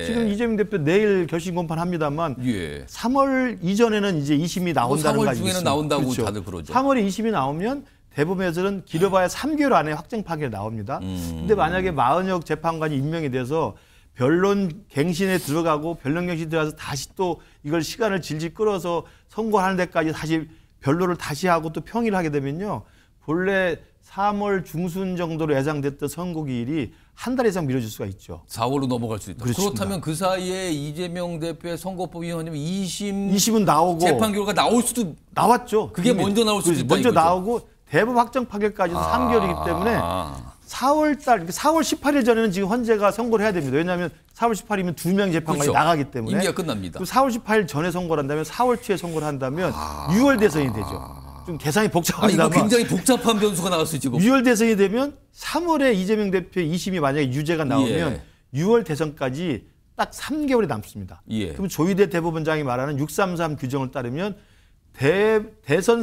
지금 이재명 대표 내일 결심 공판합니다만 예. 3월 이전에는 이제 2심이 나온다는 거 3월 중에는 나온다고 그렇죠. 다들 그러죠. 3월에 2심이 나오면 대법원에서는 길어봐야 3개월 안에 확정 판결이 나옵니다. 근데 만약에 마은혁 재판관이 임명이 돼서 변론 갱신에 들어가고 변론 갱신 들어가서 다시 또 이걸 시간을 질질 끌어서 선고하는 데까지 다시 변론을 다시 하고 또 평의를 하게 되면요. 본래 3월 중순 정도로 예상됐던 선고기일이 한 달 이상 미뤄질 수가 있죠. 4월로 넘어갈 수 있다. 그렇습니다. 그렇다면 그 사이에 이재명 대표의 선거법 위반이면 2심 나오고 재판 결과 나올 수도 나왔죠. 그게 먼저 나올 수도 있다. 먼저 이거죠. 나오고 대법 확정 판결까지도 3개월이기 때문에 4월 달 4월 18일 전에는 지금 헌재가 선고를 해야 됩니다. 왜냐하면 4월 18일이면 2명 재판관이 그렇죠. 나가기 때문에 임기가 끝납니다. 4월 18일 전에 선고를 한다면 4월 초에 선고를 한다면 6월 대선이 되죠. 좀 계산이 이거 복잡합니다만 굉장히 복잡한 변수가 나올 수 있고. 6월 대선이 되면 3월에 이재명 대표의 2심이 만약에 유죄가 나오면 6월 대선까지 딱 3개월이 남습니다. 그럼 조희대 대법원장이 말하는 633 규정을 따르면 대선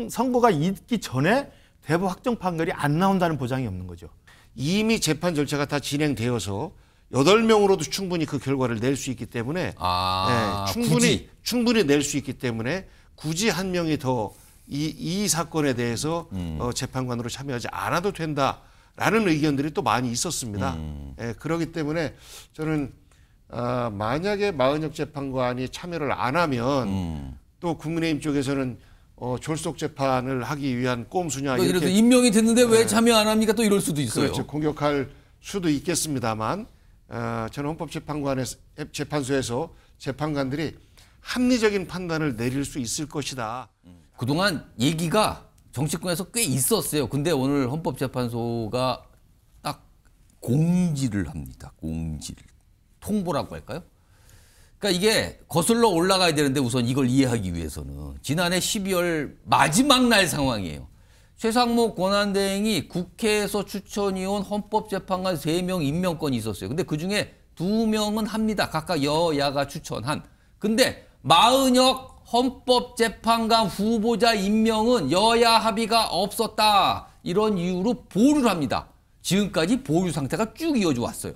선거가 있기 전에 대법 확정 판결이 안 나온다는 보장이 없는 거죠. 이미 재판 절차가 다 진행되어서 8명으로도 충분히 그 결과를 낼 수 있기 때문에 충분히 낼 수 있기 때문에 굳이 한 명이 더 이 사건에 대해서 재판관으로 참여하지 않아도 된다라는 의견들이 또 많이 있었습니다. 그렇기 때문에 저는 만약에 마은혁 재판관이 참여를 안 하면 또 국민의힘 쪽에서는 졸속 재판을 하기 위한 꼼수냐 이렇게 임명이 됐는데 왜 참여 안 합니까? 또 이럴 수도 있어요. 그렇죠. 공격할 수도 있겠습니다만 저는 헌법재판소에서 재판관들이 합리적인 판단을 내릴 수 있을 것이다. 그동안 얘기가 정치권에서 꽤 있었어요. 근데 오늘 헌법재판소가 딱 공지를 합니다. 공지를. 통보라고 할까요? 그러니까 이게 거슬러 올라가야 되는데 우선 이걸 이해하기 위해서는 지난해 12월 마지막 날 상황이에요. 최상목 권한대행이 국회에서 추천이 온 헌법재판관 3명 임명권이 있었어요. 근데 그중에 2명은 합니다. 각각 여야가 추천한. 근데 마은혁 헌법재판관 후보자 임명은 여야 합의가 없었다. 이런 이유로 보류를 합니다. 지금까지 보류 상태가 쭉 이어져 왔어요.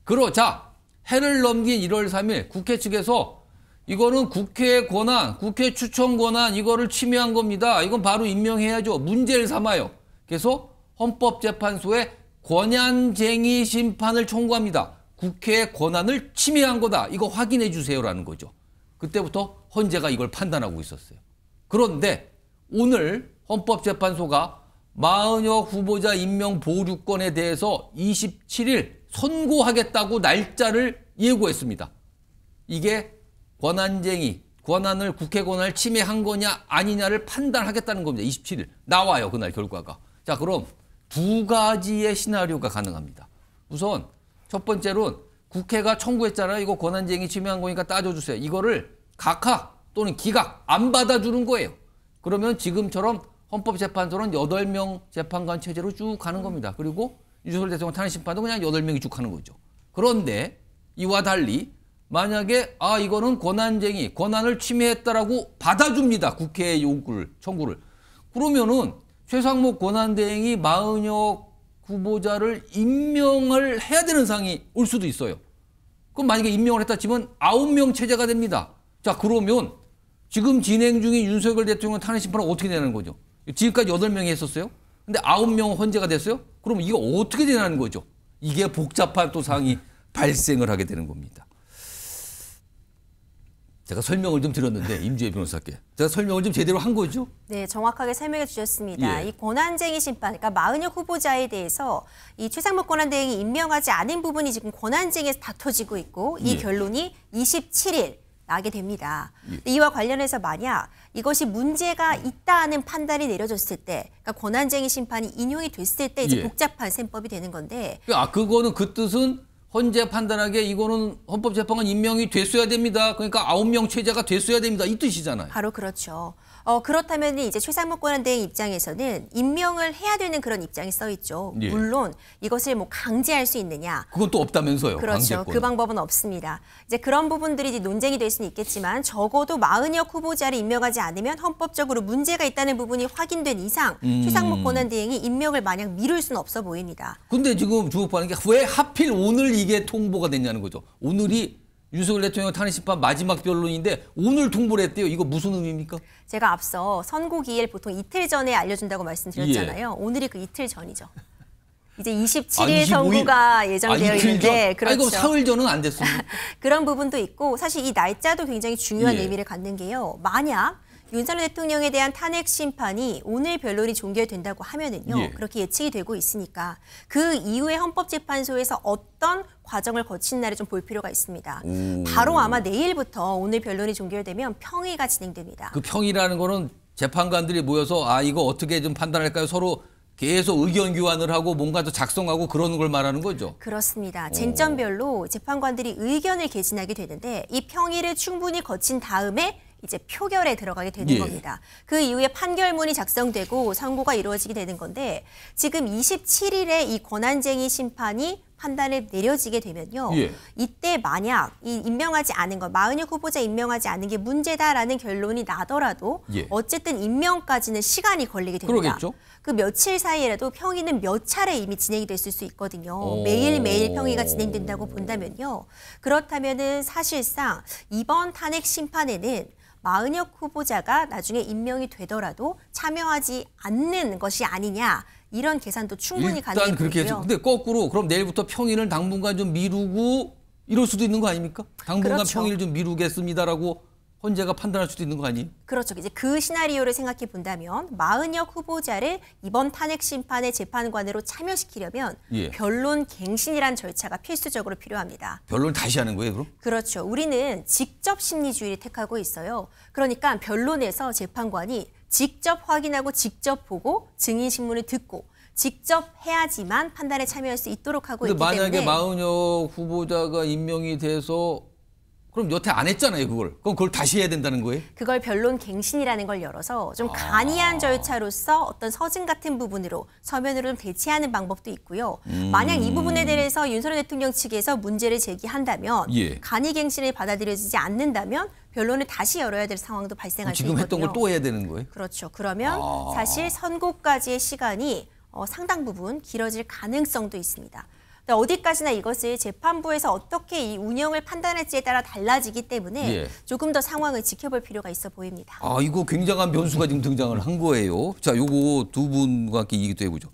그러자 해를 넘긴 1월 3일 국회 측에서 이거는 국회의 권한, 국회 추천 권한 이거를 침해한 겁니다. 이건 바로 임명해야죠. 문제를 삼아요. 그래서 헌법재판소에 권한쟁의 심판을 청구합니다. 국회의 권한을 침해한 거다. 이거 확인해 주세요라는 거죠. 그때부터 헌재가 이걸 판단하고 있었어요. 그런데 오늘 헌법재판소가 마은혁 후보자 임명 보류권에 대해서 27일 선고하겠다고 날짜를 예고했습니다. 이게 권한쟁의, 국회 권한을 침해한 거냐 아니냐를 판단하겠다는 겁니다. 27일 나와요. 그날 결과가. 자, 그럼 2가지의 시나리오가 가능합니다. 우선 첫 번째로는 국회가 청구했잖아요. 이거 권한쟁의 침해한 거니까 따져주세요. 이거를 각하 또는 기각 안 받아주는 거예요. 그러면 지금처럼 헌법재판소는 8명 재판관 체제로 쭉 가는 겁니다. 그리고 윤석열 대통령 탄핵심판도 그냥 8명이 쭉 하는 거죠. 그런데 이와 달리 만약에 이거는 권한쟁의, 권한을 침해했다라고 받아줍니다. 국회의 청구를. 그러면은 최상목 권한대행이 마은혁 후보자를 임명을 해야 되는 상황이 올 수도 있어요. 그럼 만약에 임명을 했다 치면 9명 체제가 됩니다. 자, 그러면 지금 진행 중인 윤석열 대통령 탄핵심판은 어떻게 되는 거죠? 지금까지 8명이 했었어요. 근데 9명 헌재가 됐어요? 그럼 이거 어떻게 되냐는 거죠. 이게 복잡한 또 상황이 발생을 하게 되는 겁니다. 제가 설명을 좀 드렸는데 임주혜 변호사께 제가 설명을 좀 제대로 한 거죠? 네, 정확하게 설명해 주셨습니다. 이 권한쟁의 심판, 그러니까 마은혁 후보자에 대해서 이 최상목 권한대행이 임명하지 않은 부분이 지금 권한쟁의에서 다퉈지고 있고 이 결론이 27일 나게 됩니다. 이와 관련해서 만약 이것이 문제가 있다는 판단이 내려졌을 때, 그러니까 권한쟁의 심판이 인용이 됐을 때 이제 복잡한 셈법이 되는 건데. 그거는 그 뜻은 헌재 판단하기에 이거는 헌법재판관 임명이 됐어야 됩니다. 그러니까 9명 체제가 됐어야 됩니다. 이 뜻이잖아요. 바로 그렇죠. 그렇다면 이제 최상목 권한대행 입장에서는 임명을 해야 되는 그런 입장이 써 있죠. 예. 물론 이것을 뭐 강제할 수 있느냐? 그건 또 없다면서요. 그렇죠. 강제권. 그 방법은 없습니다. 이제 그런 부분들이 이제 논쟁이 될 수는 있겠지만 적어도 마은혁 후보자를 임명하지 않으면 헌법적으로 문제가 있다는 부분이 확인된 이상 최상목 권한대행이 임명을 마냥 미룰 수는 없어 보입니다. 근데 지금 주목받는 게 왜 하필 오늘 이게 통보가 됐냐는 거죠. 오늘이 윤석열 대통령 탄핵 심판 마지막 변론인데 오늘 통보를 했대요. 이거 무슨 의미입니까? 제가 앞서 선고기일 보통 이틀 전에 알려준다고 말씀드렸잖아요. 오늘이 그 이틀 전이죠. 이제 27일 선고가 예정되어 있는데 그렇죠. 이거 사흘 전은 안 됐습니다. 그런 부분도 있고 사실 이 날짜도 굉장히 중요한 예. 의미를 갖는 게요. 만약 윤석열 대통령에 대한 탄핵 심판이 오늘 변론이 종결된다고 하면은요. 예. 그렇게 예측이 되고 있으니까 그 이후에 헌법재판소에서 어떤 과정을 거친 날을 좀 볼 필요가 있습니다. 바로 아마 내일부터 오늘 변론이 종결되면 평의가 진행됩니다. 그 평이라는 거는 재판관들이 모여서 아 이거 어떻게 좀 판단할까요? 서로 계속 의견 교환을 하고 뭔가 더 작성하고 그러는 걸 말하는 거죠. 그렇습니다. 쟁점별로 재판관들이 의견을 개진하게 되는데 이 평의를 충분히 거친 다음에 이제 표결에 들어가게 되는 예. 겁니다. 그 이후에 판결문이 작성되고 선고가 이루어지게 되는 건데 지금 27일에 이 권한쟁의 심판이 판단을 내려지게 되면요. 예. 이때 만약 이 임명하지 않은 것, 마은혁 후보자 임명하지 않은 게 문제다라는 결론이 나더라도 예. 어쨌든 임명까지는 시간이 걸리게 됩니다. 그러겠죠. 그 며칠 사이에라도 평의는 몇 차례 이미 진행이 됐을 수 있거든요. 오. 매일매일 평의가 진행된다고 본다면요. 그렇다면은 사실상 이번 탄핵 심판에는 마은혁 후보자가 나중에 임명이 되더라도 참여하지 않는 것이 아니냐 이런 계산도 충분히 가능해 일단 그렇게 해서 보이고요. 근데 거꾸로 그럼 내일부터 평일을 당분간 좀 미루고 이럴 수도 있는 거 아닙니까? 당분간 그렇죠. 평일 좀 미루겠습니다라고 헌재가 판단할 수도 있는 거 아니에요? 그렇죠. 이제 그 시나리오를 생각해 본다면 마은혁 후보자를 이번 탄핵 심판의 재판관으로 참여시키려면 예. 변론 갱신이란 절차가 필수적으로 필요합니다. 변론을 다시 하는 거예요, 그럼? 그렇죠. 우리는 직접 심리주의를 택하고 있어요. 그러니까 변론에서 재판관이 직접 확인하고 직접 보고 증인 신문을 듣고 직접 해야지만 판단에 참여할 수 있도록 하고 있기 근데 만약에 때문에 마은혁 후보자가 임명이 돼서 그럼 여태 안 했잖아요, 그걸. 그럼 그걸 다시 해야 된다는 거예요? 그걸 변론 갱신이라는 걸 열어서 좀 간이한 절차로서 어떤 서증 같은 부분으로 서면으로 좀 대체하는 방법도 있고요. 만약 이 부분에 대해서 윤석열 대통령 측에서 문제를 제기한다면 예. 간이 갱신을 받아들여지지 않는다면 변론을 다시 열어야 될 상황도 발생할 수 지금 있거든요. 했던 걸 또 해야 되는 거예요? 그렇죠. 그러면 사실 선고까지의 시간이 상당 부분 길어질 가능성도 있습니다. 어디까지나 이것을 재판부에서 어떻게 이 운영을 판단할지에 따라 달라지기 때문에 예. 조금 더 상황을 지켜볼 필요가 있어 보입니다. 아, 이거 굉장한 변수가 지금 등장을 한 거예요. 자, 요거 두 분과 함께 얘기도 해보죠.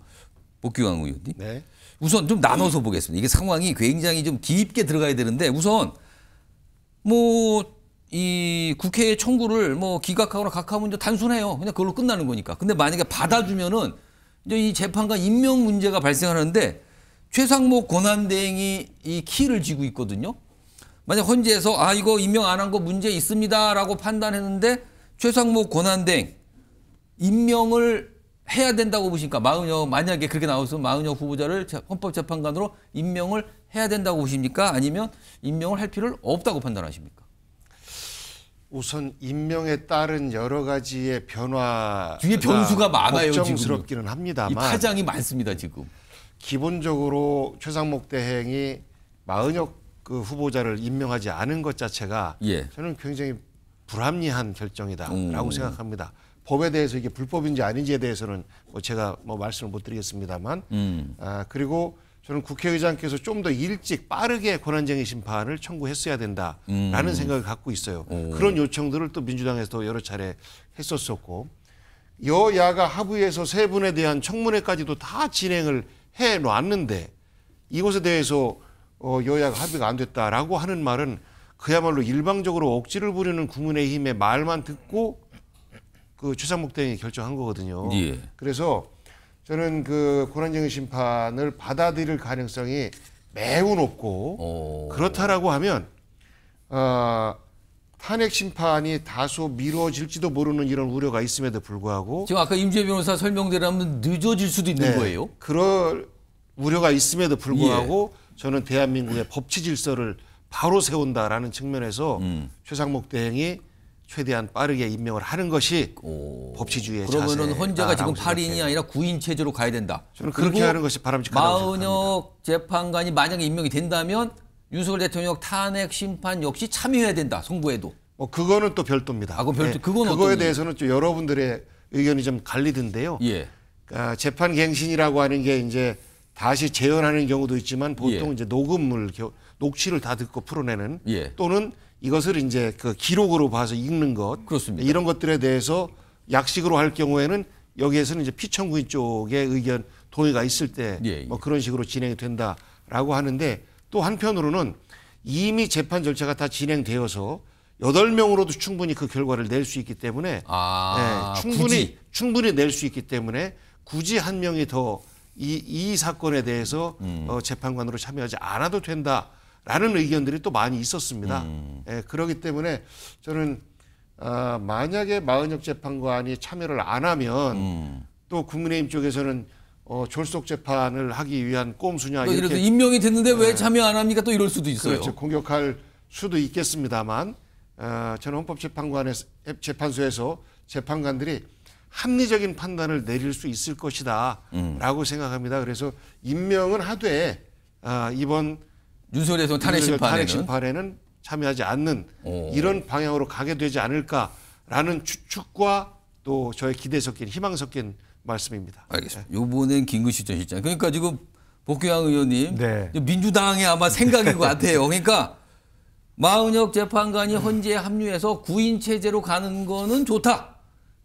복귀광 의원님. 네. 우선 좀 나눠서 보겠습니다. 이게 상황이 굉장히 좀 깊게 들어가야 되는데 우선 뭐 이 국회의 청구를 뭐 기각하거나 각하면 이제 단순해요. 그냥 그걸로 끝나는 거니까. 근데 만약에 받아주면은 이제 이 재판관 임명 문제가 발생하는데 최상목 권한대행이 이 키를 쥐고 있거든요. 만약 헌재에서 아 이거 임명 안 한 거 문제 있습니다라고 판단했는데 최상목 권한대행 임명을 해야 된다고 보십니까? 만약에 그렇게 나왔으면 마은혁 후보자를 헌법재판관으로 임명을 해야 된다고 보십니까? 아니면 임명을 할 필요를 없다고 판단하십니까? 우선 임명에 따른 여러 가지의 변화 뒤에 변수가 많아요, 지금. 걱정스럽기는 이 합니다만 파장이 많습니다, 지금. 기본적으로 최상목 대행이 마은혁 그 후보자를 임명하지 않은 것 자체가 예. 저는 굉장히 불합리한 결정이다라고 생각합니다. 법에 대해서 이게 불법인지 아닌지에 대해서는 뭐 제가 뭐 말씀을 못 드리겠습니다만 그리고 저는 국회의장께서 좀 더 일찍 빠르게 권한쟁의 심판을 청구했어야 된다라는 생각을 갖고 있어요. 그런 요청들을 또 민주당에서도 여러 차례 했었었고 여야가 합의해서 세 분에 대한 청문회까지도 다 진행을 해놨는데 이것에 대해서 여야가 합의가 안 됐다라고 하는 말은 그야말로 일방적으로 억지를 부리는 국민의힘의 말만 듣고 그 최상목 대행이 결정한 거거든요. 예. 그래서 저는 그 권한쟁의 심판을 받아들일 가능성이 매우 높고 그렇다라고 하면 탄핵 심판이 다소 미뤄질지도 모르는 이런 우려가 있음에도 불구하고 지금 아까 임재 변호사 설명대로하면 늦어질 수도 있는 거예요. 그럴 우려가 있음에도 불구하고 저는 대한민국의 법치 질서를 바로 세운다라는 측면에서 최상목 대행이 최대한 빠르게 임명을 하는 것이 법치주의의 그러면은 헌재가 지금 자세라고 8인이 생각해요. 아니라 9인 체제로 가야 된다. 저는 그렇게 하는 것이 바람직하다고 생각합니다. 마은혁 재판관이 만약에 임명이 된다면 윤석열 대통령 탄핵 심판 역시 참여해야 된다. 선고에도. 그거는 또 별도입니다. 그건 별도. 그건 그거에 어떤 대해서는 좀 여러분들의 의견이 좀 갈리던데요. 예. 재판 갱신이라고 하는 게 이제 다시 재연하는 경우도 있지만 보통 예. 이제 녹취를 다 듣고 풀어내는 예. 또는 이것을 이제 그 기록으로 봐서 읽는 것 그렇습니다. 이런 것들에 대해서 약식으로 할 경우에는 여기에서는 이제 피청구인 쪽의 의견 동의가 있을 때 예, 예. 그런 식으로 진행이 된다라고 하는데 또 한편으로는 이미 재판 절차가 다 진행되어서 8명으로도 충분히 그 결과를 낼 수 있기 때문에 충분히 낼 수 있기 때문에 굳이 한 명이 더 이 사건에 대해서 재판관으로 참여하지 않아도 된다라는 의견들이 또 많이 있었습니다. 그렇기 때문에 저는 만약에 마은혁 재판관이 참여를 안 하면 또 국민의힘 쪽에서는 졸속 재판을 하기 위한 꼼수냐 또 이렇게 임명이 됐는데 왜 참여 안 합니까? 또 이럴 수도 있어요. 그렇죠. 공격할 수도 있겠습니다만 저는 헌법재판소에서 재판관들이 합리적인 판단을 내릴 수 있을 것이다라고 생각합니다. 그래서 임명은 하되 이번 윤석열 대통령 탄핵 심판에는 참여하지 않는 이런 방향으로 가게 되지 않을까라는 추측과 또 저의 기대 섞인 희망 섞인 말씀입니다. 알겠습니다. 이번엔 김근식 전 실장. 그러니까 지금 복귀왕 의원님 네. 민주당의 아마 생각인 것 같아요. 그러니까 마은혁 재판관이 헌재에 합류해서 9인 체제로 가는 거는 좋다.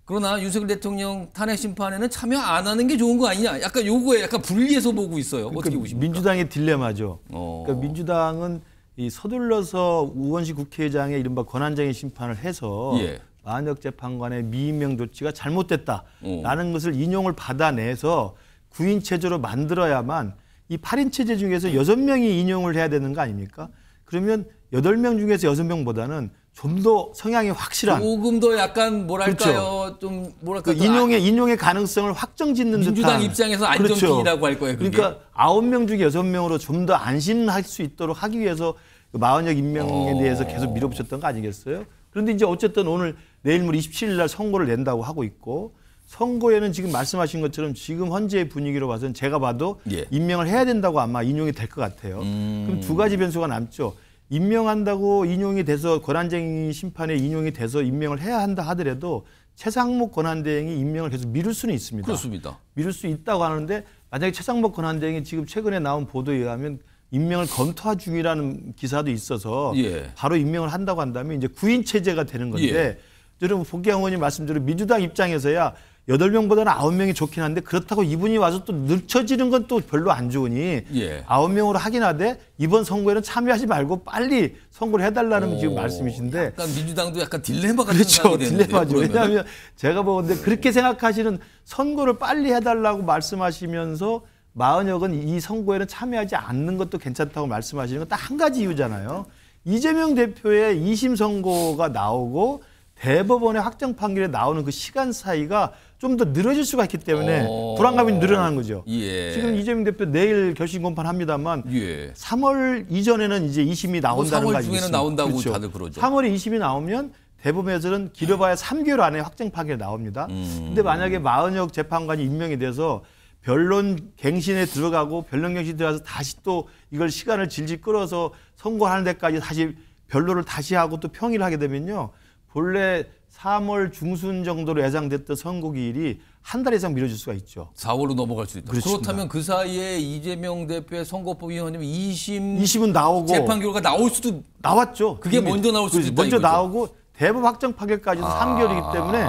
그러나 윤석열 대통령 탄핵 심판에는 참여 안 하는 게 좋은 거 아니냐. 약간 요거에 약간 분리해서 보고 있어요. 어떻게 그러니까 보십니까? 민주당의 딜레마죠. 그러니까 민주당은 이 서둘러서 우원식 국회의장의 이른바 권한쟁의 심판을 해서 예. 마은혁 재판관의 미임명 조치가 잘못됐다라는 것을 인용을 받아내서 9인 체제로 만들어야만 이 8인 체제 중에서 6명이 인용을 해야 되는 거 아닙니까? 그러면 8명 중에서 6명보다는 좀 더 성향이 확실한 조금 더 약간 뭐랄까요? 그렇죠. 좀 뭐랄까 그 인용의 가능성을 확정짓는 민주당 듯한 입장에서 안정적이라고 할 거예요. 그게. 그러니까 9명 중에 6명으로 좀 더 안심할 수 있도록 하기 위해서 마은혁 임명에 대해서 계속 밀어붙였던 거 아니겠어요? 그런데 이제 어쨌든 오늘 내일 모레 27일 날 선고를 낸다고 하고 있고 선고에는 지금 말씀하신 것처럼 지금 현재의 분위기로 봐서는 제가 봐도 예. 임명을 해야 된다고 아마 인용이 될 것 같아요. 그럼 두 가지 변수가 남죠. 임명한다고 인용이 돼서 권한쟁의 심판에 인용이 돼서 임명을 해야 한다 하더라도 최상목 권한대행이 임명을 계속 미룰 수는 있습니다. 그렇습니다. 미룰 수 있다고 하는데 만약에 최상목 권한대행이 지금 최근에 나온 보도에 의하면 임명을 검토 중이라는 기사도 있어서 예. 바로 임명을 한다고 한다면 이제 9인 체제가 되는 건데 예. 여러분 복귀왕 의원님 말씀대로 민주당 입장에서야 8명보다는 9명이 좋긴 한데 그렇다고 이분이 와서 또 늦춰지는 건 또 별로 안 좋으니 예. 9명으로 하긴 하되 이번 선거에는 참여하지 말고 빨리 선거를 해달라는 지금 말씀이신데 약간 민주당도 약간 딜레마 같은 그렇죠. 상황이 되는데요. 딜레마죠. 그러면은. 왜냐하면 제가 보는데 그렇게 생각하시는 선거를 빨리 해달라고 말씀하시면서 마은혁은 이 선거에는 참여하지 않는 것도 괜찮다고 말씀하시는 건 딱 한 가지 이유잖아요. 이재명 대표의 2심 선고가 나오고 대법원의 확정 판결에 나오는 그 시간 사이가 좀 더 늘어질 수가 있기 때문에 불안감이 늘어나는 거죠. 예. 지금 이재명 대표 내일 결심 공판합니다만 예. 3월 이전에는 이제 2심이 나온다는 거 3월 아니겠습니까? 중에는 나온다고 그렇죠. 다들 그러죠. 3월에 2심이 나오면 대법원에서는 길어봐야 3개월 안에 확정 판결이 나옵니다. 근데 만약에 마은혁 재판관이 임명이 돼서 변론 갱신에 들어가고 변론 갱신 들어가서 다시 또 이걸 시간을 질질 끌어서 선고하는 데까지 다시 변론을 다시 하고 또 평의를 하게 되면요. 본래 3월 중순 정도로 예상됐던 선고 기일이 한 달 이상 미뤄질 수가 있죠. 4월로 넘어갈 수 있다. 그렇습니다. 그렇다면 그 사이에 이재명 대표의 선거법 위반이면 2심 나오고 재판 결과가 나올 수도 나왔죠. 그게 먼저 나올 수도 있다 먼저 이거죠. 나오고 대법 확정 판결까지도 3개월이기 때문에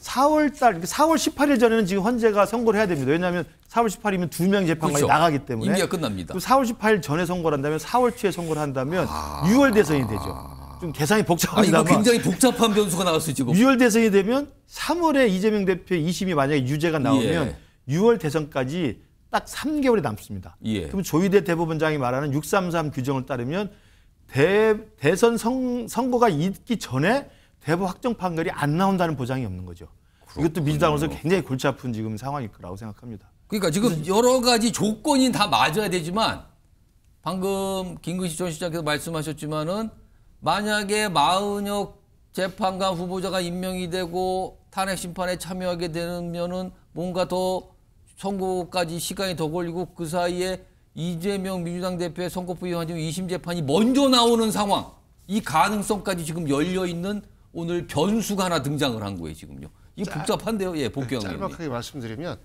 4월 18일 전에는 지금 헌재가 선고를 해야 됩니다. 왜냐하면 4월 18일이면 2명 재판관이 그렇죠. 나가기 때문에 임기가 끝납니다. 4월 18일 전에 선고를 한다면 4월 초에 선고를 한다면 6월 대선이 되죠. 좀 계산이 이거 복잡합니다만 굉장히 복잡한 변수가 나왔어요 지금. 6월 대선이 되면 3월에 이재명 대표의 2심이 만약에 유죄가 나오면 6월 대선까지 딱 3개월이 남습니다. 예. 그럼 조희대 대법원장이 말하는 633 규정을 따르면 대선 선거가 있기 전에 대법 확정 판결이 안 나온다는 보장이 없는 거죠. 이것도 민주당으로서 굉장히 골치 아픈 지금 상황일 거라고 생각합니다. 그러니까 지금 여러 가지 조건이 다 맞아야 되지만 방금 김근식 전 시장께서 말씀하셨지만은 만약에 마은혁 재판관 후보자가 임명이 되고 탄핵 심판에 참여하게 되면은 뭔가 더 선고까지 시간이 더 걸리고 그 사이에 이재명 민주당 대표의 선거법 위반 혐의 2심 재판이 먼저 나오는 상황. 이 가능성까지 지금 열려 있는 오늘 변수가 하나 등장을 한 거예요, 지금요. 이게 복잡한데요. 예, 복경 의원님. 짤막하게 말씀드리면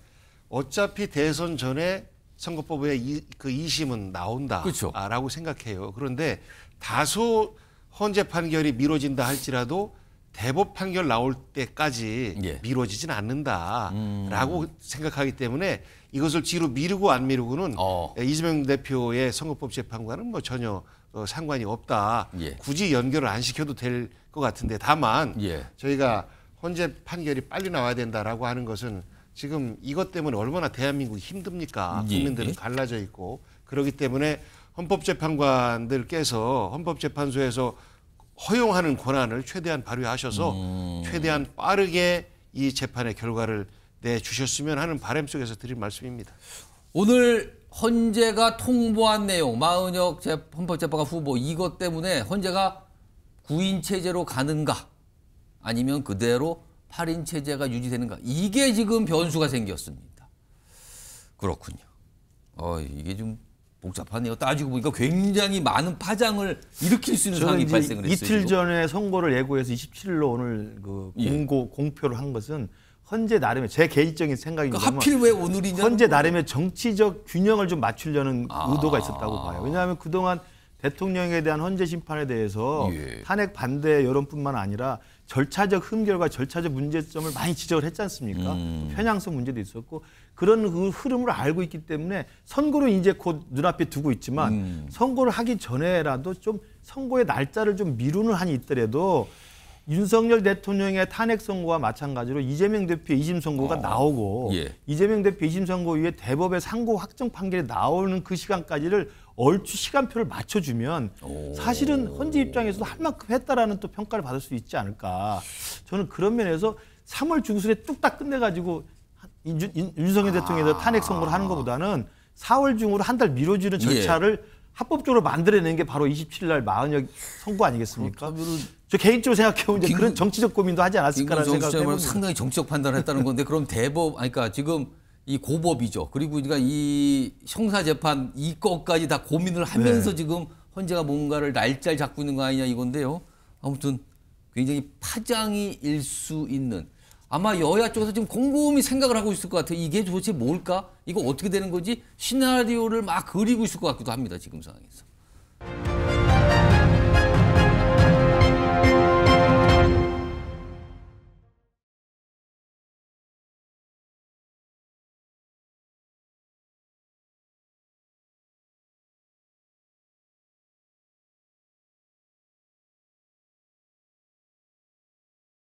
어차피 대선 전에 선거법의 그 2심은 나온다라고 그렇죠. 생각해요. 그런데 다소 헌재 판결이 미뤄진다 할지라도 대법 판결 나올 때까지 예. 미뤄지진 않는다라고 생각하기 때문에 이것을 뒤로 미루고 안 미루고는 이재명 대표의 선거법 재판과는 뭐 전혀 상관이 없다. 예. 굳이 연결을 안 시켜도 될 것 같은데 다만 예. 저희가 헌재 판결이 빨리 나와야 된다라고 하는 것은 지금 이것 때문에 얼마나 대한민국이 힘듭니까? 예. 국민들은 갈라져 있고 그렇기 때문에 헌법재판관들께서 헌법재판소에서 허용하는 권한을 최대한 발휘하셔서 최대한 빠르게 이 재판의 결과를 내주셨으면 하는 바람 속에서 드린 말씀입니다. 오늘 헌재가 통보한 내용, 마은혁 헌법재판관 후보 이것 때문에 헌재가 9인 체제로 가는가 아니면 그대로 8인 체제가 유지되는가 이게 지금 변수가 생겼습니다. 그렇군요. 이게 좀 복잡하네요. 따지고 보니까 굉장히 많은 파장을 일으킬 수 있는 상황이 발생을 했어요. 이틀 전에 선고를 예고해서 27일로 오늘 그 공표를 한 것은 헌재 나름의 제 개인적인 생각입니다. 그러니까 하필 왜 오늘이냐? 헌재 나름의 정치적 균형을 좀 맞추려는 의도가 있었다고 봐요. 왜냐하면 그동안 대통령에 대한 헌재 심판에 대해서 탄핵 반대 여론뿐만 아니라 절차적 흠결과 절차적 문제점을 많이 지적을 했지 않습니까? 편향성 문제도 있었고 그런 그 흐름을 알고 있기 때문에 선고를 이제 곧 눈앞에 두고 있지만 선고를 하기 전에라도 좀 선고의 날짜를 좀 미루는 한이 있더라도 윤석열 대통령의 탄핵 선고와 마찬가지로 이재명 대표의 2심 선고가 나오고 이재명 대표 2심 선고 이후에 대법의 상고 확정 판결이 나오는 그 시간까지를 얼추 시간표를 맞춰주면 사실은 헌재 입장에서도 할 만큼 했다라는 또 평가를 받을 수 있지 않을까. 저는 그런 면에서 3월 중순에 뚝딱 끝내가지고 윤석열 대통령에서 탄핵 선고를 하는 것보다는 4월 중으로 한 달 미뤄지는 절차를 합법적으로 만들어내는 게 바로 27일 날 마은혁 선고 아니겠습니까? 저 개인적으로 생각해보면 이제 그런 정치적 고민도 하지 않았을까라는 생각을 해봅니다. 상당히 정치적 판단을 했다는 건데 그럼 그러니까 지금 이 고법이죠. 그리고 그러니까 이 형사재판 이것까지 다 고민을 하면서 지금 헌재가 뭔가를 날짜를 잡고 있는 거 아니냐 이건데요. 아무튼 굉장히 파장이 일 수 있는 아마 여야 쪽에서 지금 곰곰이 생각을 하고 있을 것 같아요. 이게 도대체 뭘까? 이거 어떻게 되는 거지? 시나리오를 막 그리고 있을 것 같기도 합니다. 지금 상황에서.